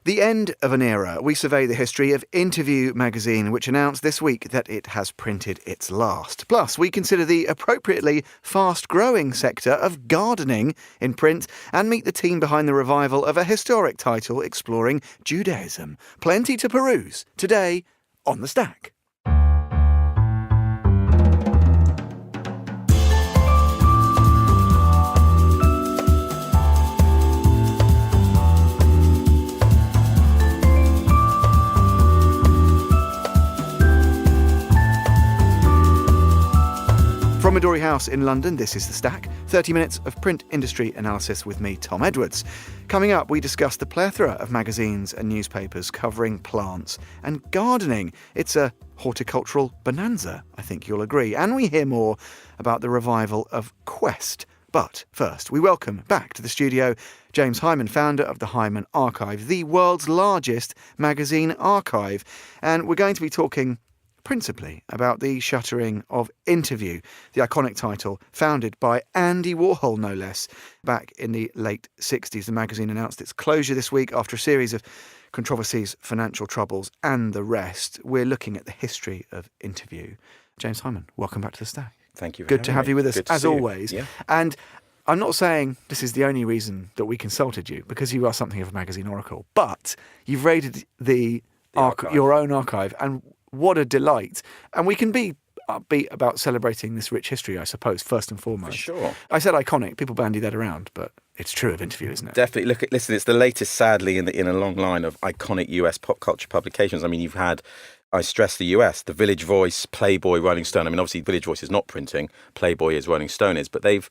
The end of an era. We survey the history of Interview magazine, which announced this week that it has printed its last. Plus, we consider the appropriately fast-growing sector of gardening in print and meet the team behind the revival of a historic title exploring Judaism. Plenty to peruse today on The Stack. From Midori House in London, this is The Stack, 30 minutes of print industry analysis with me, Tom Edwards. Coming up, we discuss the plethora of magazines and newspapers covering plants and gardening. It's a horticultural bonanza, I think you'll agree. And we hear more about the revival of Quest. But first, we welcome back to the studio James Hyman, founder of the Hyman Archive, the world's largest magazine archive. And we're going to be talking principally about the shuttering of Interview, the iconic title founded by Andy Warhol, no less, back in the late 60s. The magazine announced its closure this week after a series of controversies, financial troubles, and the rest. We're looking at the history of Interview. James Hyman, welcome back to The Stack. Thank you. Good to have you with us, as always. Yeah. And I'm not saying this is the only reason that we consulted you, because you are something of a magazine oracle, but you've raided your own archive, and what a delight. And we can be upbeat about celebrating this rich history, I suppose, first and foremost. For sure. I said iconic. People bandy that around, but it's true of Interview, isn't it? Definitely. Listen, it's the latest, sadly, in a long line of iconic US pop culture publications. I mean, you've had, I stress the US, the Village Voice, Playboy, Rolling Stone. I mean, obviously, Village Voice is not printing. Playboy is, Rolling Stone is. But they've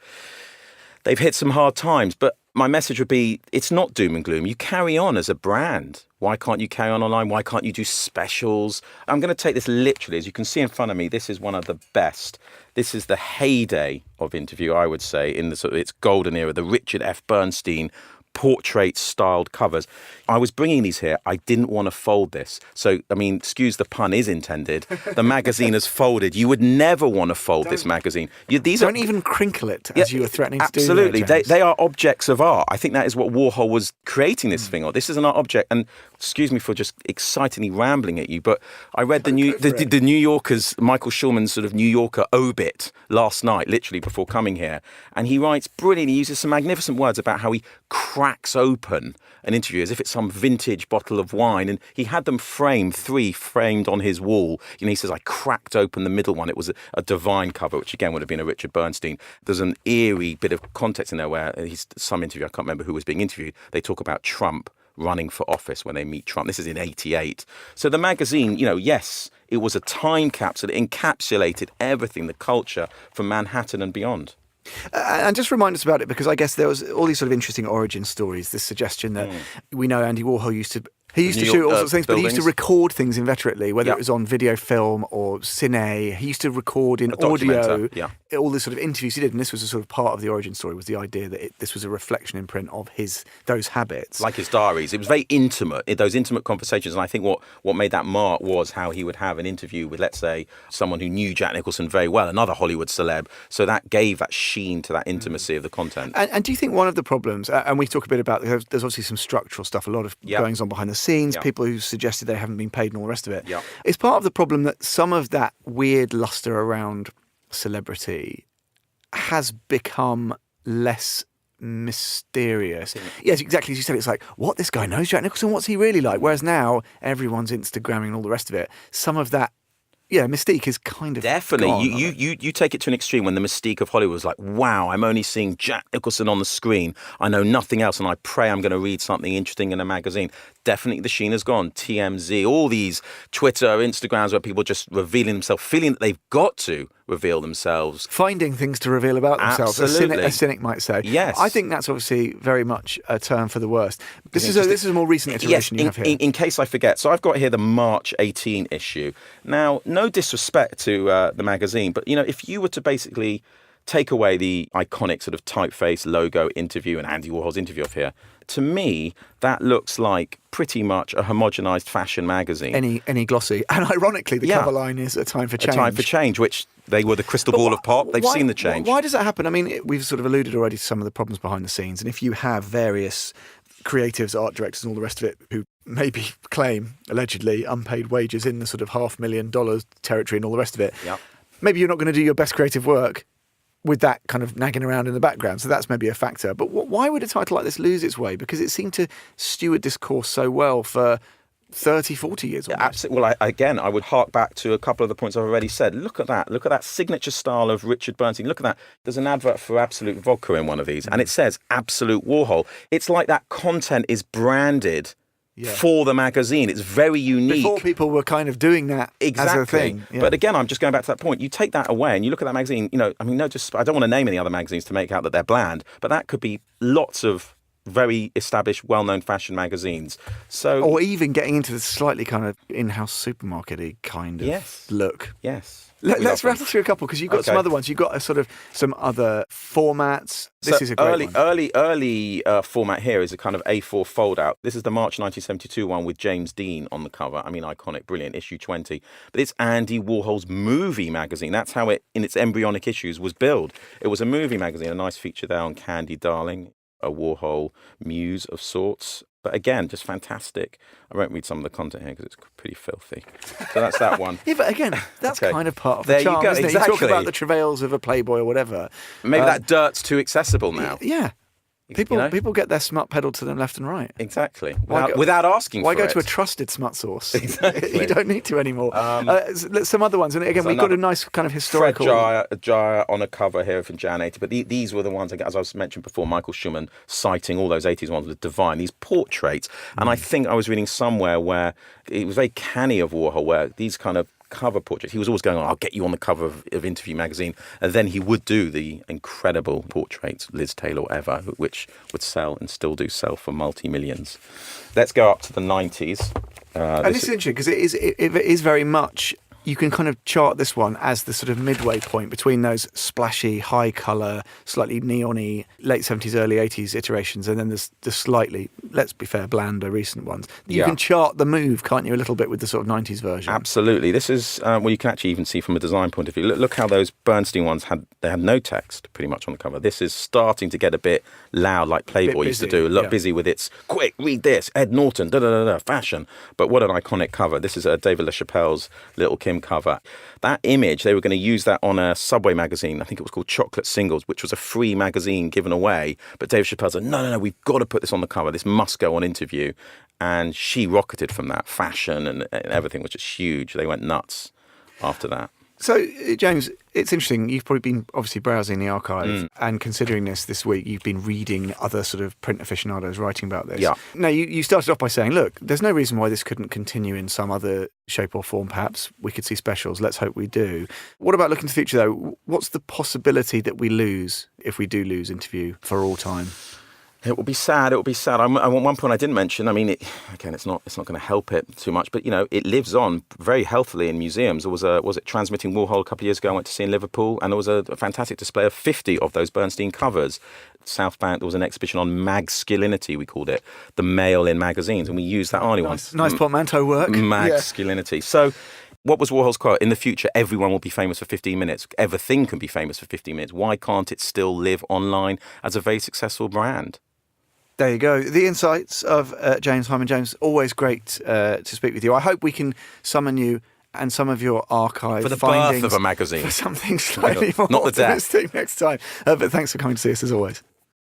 hit some hard times. But my message would be, it's not doom and gloom. You carry on as a brand. Why can't you carry on online? Why can't you do specials? I'm going to take this literally. As you can see in front of me, this is one of the best. This is the heyday of Interview, I would say, in the sort of its golden era, the Richard F. Bernstein portrait-styled covers. I was bringing these here. I didn't want to fold this. So, I mean, excuse the pun is intended. The magazine has folded. You would never want to fold this magazine. Don't even crinkle it as you were threatening to do. Absolutely. They are objects of art. I think that is what Warhol was creating this thing on. This is an art object. And excuse me for just excitingly rambling at you, but I read the New Yorker's, Michael Schulman's sort of New Yorker obit last night, literally before coming here. And he writes brilliantly, he uses some magnificent words about how he cracks open an Interview as if it's some vintage bottle of wine. And he had them three framed on his wall. You know, he says, I cracked open the middle one. It was a Divine cover, which again would have been a Richard Bernstein. There's an eerie bit of context in there where some interview, I can't remember who was being interviewed, they talk about Trump running for office when they meet Trump. This is in 88. So the magazine, yes, it was a time capsule. It encapsulated everything, the culture from Manhattan and beyond. And just remind us about it, because I guess there was all these sort of interesting origin stories, this suggestion that we know Andy Warhol used to shoot all sorts of things, but he used to record things inveterately, whether it was on video film or cine. He used to record in audio, all the sort of interviews he did, and this was a sort of part of the origin story, was the idea that this was a reflection in print of those habits. Like his diaries. It was very intimate, those intimate conversations, and I think what made that mark was how he would have an interview with, let's say, someone who knew Jack Nicholson very well, another Hollywood celeb, so that gave that sheen to that intimacy of the content. And do you think one of the problems, and we talk a bit about, there's obviously some structural stuff, a lot of goings on behind the scenes, people who suggested they haven't been paid and all the rest of it. It's part of the problem that some of that weird luster around celebrity has become less mysterious. Yes, exactly as you said. It's like, what, this guy knows Jack Nicholson? What's he really like? Whereas now everyone's Instagramming and all the rest of it. Some of that mystique is kind of definitely gone. You take it to an extreme when the mystique of Hollywood was like, wow, I'm only seeing Jack Nicholson on the screen. I know nothing else, and I pray I'm going to read something interesting in a magazine. Definitely the sheen has gone. TMZ, all these Twitter, Instagrams where people just revealing themselves, feeling that they've got to reveal themselves. Finding things to reveal about themselves, a cynic might say. Yes. I think that's obviously very much a turn for the worst. This is a more recent iteration you have here. In case I forget, so I've got here the March 18 issue. Now, no disrespect to the magazine, but, if you were to basically take away the iconic sort of typeface logo Interview and Andy Warhol's Interview of here, to me, that looks like pretty much a homogenised fashion magazine. Any glossy. And ironically, the cover line is A Time for Change. A Time for Change, which they were the crystal ball of pop. They've seen the change. Why does that happen? I mean, we've sort of alluded already to some of the problems behind the scenes. And if you have various creatives, art directors and all the rest of it who maybe claim, allegedly, unpaid wages in the sort of $500,000 territory and all the rest of it. Yep. Maybe you're not going to do your best creative work with that kind of nagging around in the background. So that's maybe a factor. But why would a title like this lose its way? Because it seemed to steward discourse so well for 30, 40 years. Almost. Absolutely. Well, I would hark back to a couple of the points I've already said. Look at that. Look at that signature style of Richard Bernstein. Look at that. There's an advert for Absolute Vodka in one of these, and it says Absolute Warhol. It's like that content is branded for the magazine. It's very unique. Before people were kind of doing that as a thing. Yeah. But again, I'm just going back to that point. You take that away and you look at that magazine, I don't want to name any other magazines to make out that they're bland, but that could be lots of very established, well-known fashion magazines. Or even getting into the slightly kind of in-house supermarket-y kind of look. Yes. Let's rattle through a couple, because you've got some other ones. You've got some other formats. This is a great one. Early format here is a kind of A4 fold-out. This is the March 1972 one with James Dean on the cover. I mean, iconic, brilliant, issue 20. But it's Andy Warhol's movie magazine. That's how it, in its embryonic issues, was billed. It was a movie magazine, a nice feature there on Candy Darling, a Warhol muse of sorts. But again, just fantastic. I won't read some of the content here because it's pretty filthy. So that's that one. Yeah, but again, that's kind of part of the charm, isn't it? Exactly. You talk about the travails of a Playboy or whatever. Maybe that dirt's too accessible now. Yeah. People get their smut peddled to them left and right. Exactly. Without asking for it. Why go to a trusted smut source? Exactly. You don't need to anymore. Some other ones. And again, we've got a nice kind of historical... Fred Jaya on a cover here from Jan 80. But these were the ones, as I was mentioned before, Michael Schumann citing all those 80s ones with Divine, these portraits. And I think I was reading somewhere where it was very canny of Warhol, where these kind of cover portraits, he was always going on, I'll get you on the cover of Interview magazine, and then he would do the incredible portraits, Liz Taylor or ever, which would sell and still do sell for multi-millions. Let's go up to the 90s. And this is interesting because it is very much, you can kind of chart this one as the sort of midway point between those splashy, high colour, slightly neon-y late 70s, early 80s iterations, and then there's the slightly, let's be fair, blander recent ones. You can chart the move, can't you, a little bit with the sort of 90s version? Absolutely. This is, you can actually even see from a design point of view. Look how those Bernstein ones had no text pretty much on the cover. This is starting to get a bit loud, like Playboy used to do. Busy with its, quick, read this, Ed Norton, fashion. But what an iconic cover. This is David LaChapelle's Little Kim cover. That image, they were going to use that on a Subway magazine. I think it was called Chocolate Singles, which was a free magazine given away. But David Chappelle said, no, we've got to put this on the cover. This must go on Interview. And she rocketed from that. Fashion and everything was just huge. They went nuts after that. So, James, it's interesting. You've probably been obviously browsing the archive and considering this week, you've been reading other sort of print aficionados writing about this. Yeah. Now, you started off by saying, look, there's no reason why this couldn't continue in some other shape or form, perhaps. We could see specials. Let's hope we do. What about looking to the future, though? What's the possibility that we lose, if we do lose Interview, for all time? It will be sad. It will be sad. One point I didn't mention. I mean, it's not going to help it too much, but it lives on very healthily in museums. There was it Transmitting Warhol a couple of years ago I went to see in Liverpool, and there was a fantastic display of 50 of those Bernstein covers. South Bank, there was an exhibition on masculinity, we called it, the male in magazines, and we used that only once. Nice portmanteau work. Masculinity. So. What was Warhol's quote? In the future, everyone will be famous for 15 minutes. Everything can be famous for 15 minutes. Why can't it still live online as a very successful brand? There you go. The insights of James Hyman. James, always great to speak with you. I hope we can summon you and some of your archive for the findings birth of a magazine. For something slightly more not the death. optimistic next time. But thanks for coming to see us as always.